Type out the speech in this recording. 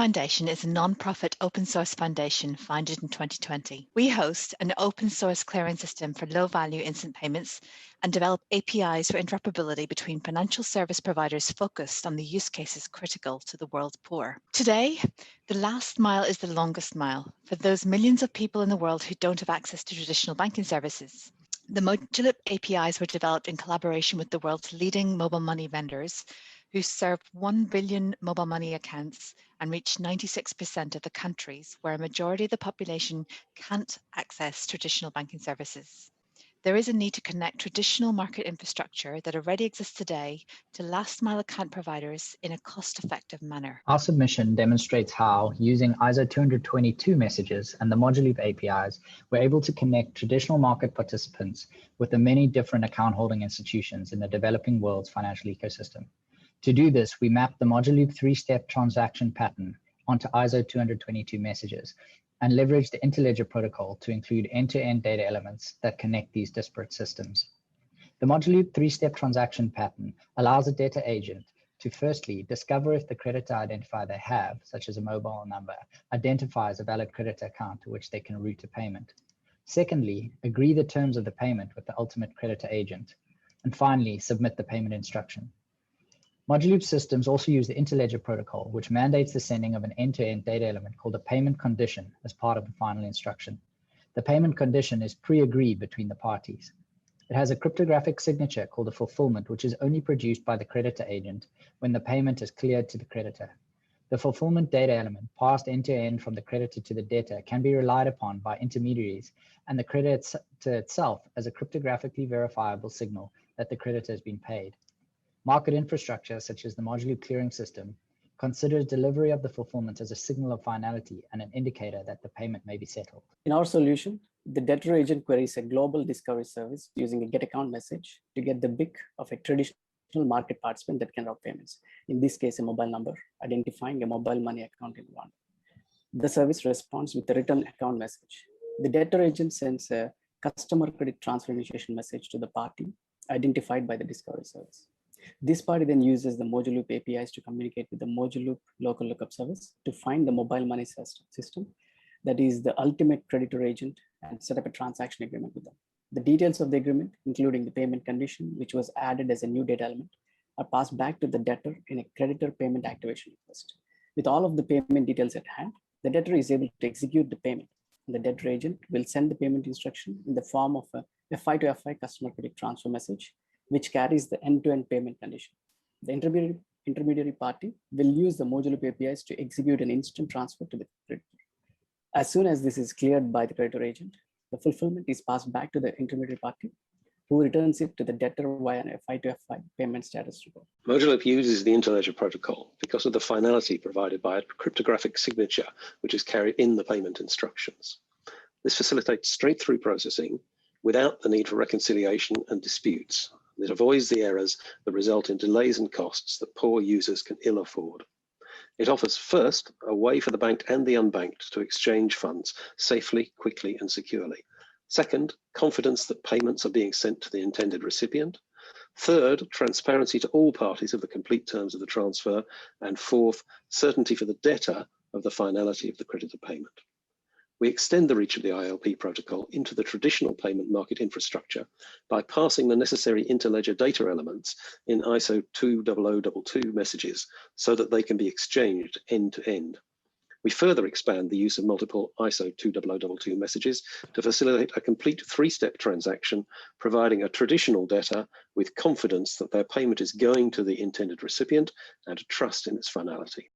Foundation is a non-profit open source foundation founded in 2020. We host an open source clearing system for low-value instant payments and develop APIs for interoperability between financial service providers focused on the use cases critical to the world's poor. Today, the last mile is the longest mile for those millions of people in the world who don't have access to traditional banking services. The MojaLoop APIs were developed in collaboration with the world's leading mobile money vendors who serve 1 billion mobile money accounts and reach 96% of the countries where a majority of the population can't access traditional banking services. There is a need to connect traditional market infrastructure that already exists today to last mile account providers in a cost-effective manner. Our submission demonstrates how, using ISO 222 messages and the MojaLoop APIs, we're able to connect traditional market participants with the many different account holding institutions in the developing world's financial ecosystem. To do this, we map the MojaLoop three-step transaction pattern onto ISO 222 messages and leverage the Interledger protocol to include end-to-end data elements that connect these disparate systems. The MojaLoop three-step transaction pattern allows a data agent to firstly discover if the creditor identifier they have, such as a mobile number, identifies a valid creditor account to which they can route a payment. Secondly, agree the terms of the payment with the ultimate creditor agent. And finally, submit the payment instruction. MojaLoop systems also use the Interledger protocol, which mandates the sending of an end-to-end data element called a payment condition as part of the final instruction. The payment condition is pre-agreed between the parties. It has a cryptographic signature called a fulfillment, which is only produced by the creditor agent when the payment is cleared to the creditor. The fulfillment data element passed end-to-end from the creditor to the debtor can be relied upon by intermediaries and the creditor itself as a cryptographically verifiable signal that the creditor has been paid. Market infrastructure, such as the MojaLoop clearing system, considers delivery of the fulfillment as a signal of finality and an indicator that the payment may be settled. In our solution, the debtor agent queries a global discovery service using a get account message to get the BIC of a traditional market participant that can route payments. In this case, a mobile number, identifying a mobile money account in Rwanda. The service responds with a return account message. The debtor agent sends a customer credit transfer initiation message to the party identified by the discovery service. This party then uses the MojaLoop APIs to communicate with the MojaLoop local lookup service to find the mobile money system that is the ultimate creditor agent and set up a transaction agreement with them. The details of the agreement, including the payment condition, which was added as a new data element, are passed back to the debtor in a creditor payment activation request. With all of the payment details at hand, the debtor is able to execute the payment, and the debtor agent will send the payment instruction in the form of a FI to FI customer credit transfer message, which carries the end-to-end payment condition. The intermediary party will use the MojaLoop APIs to execute an instant transfer to the creditor. As soon as this is cleared by the creditor agent, the fulfillment is passed back to the intermediary party, who returns it to the debtor via an FI to FI payment status report. MojaLoop uses the Interledger protocol because of the finality provided by a cryptographic signature, which is carried in the payment instructions. This facilitates straight-through processing without the need for reconciliation and disputes. It avoids the errors that result in delays and costs that poor users can ill afford. It offers first a way for the banked and the unbanked to exchange funds safely, quickly, and securely. Second, confidence that payments are being sent to the intended recipient. Third, transparency to all parties of the complete terms of the transfer. And fourth, certainty for the debtor of the finality of the creditor payment. We extend the reach of the ILP protocol into the traditional payment market infrastructure by passing the necessary Interledger data elements in ISO 20022 messages so that they can be exchanged end to end. We further expand the use of multiple ISO 20022 messages to facilitate a complete three-step transaction, providing a traditional debtor with confidence that their payment is going to the intended recipient and trust in its finality.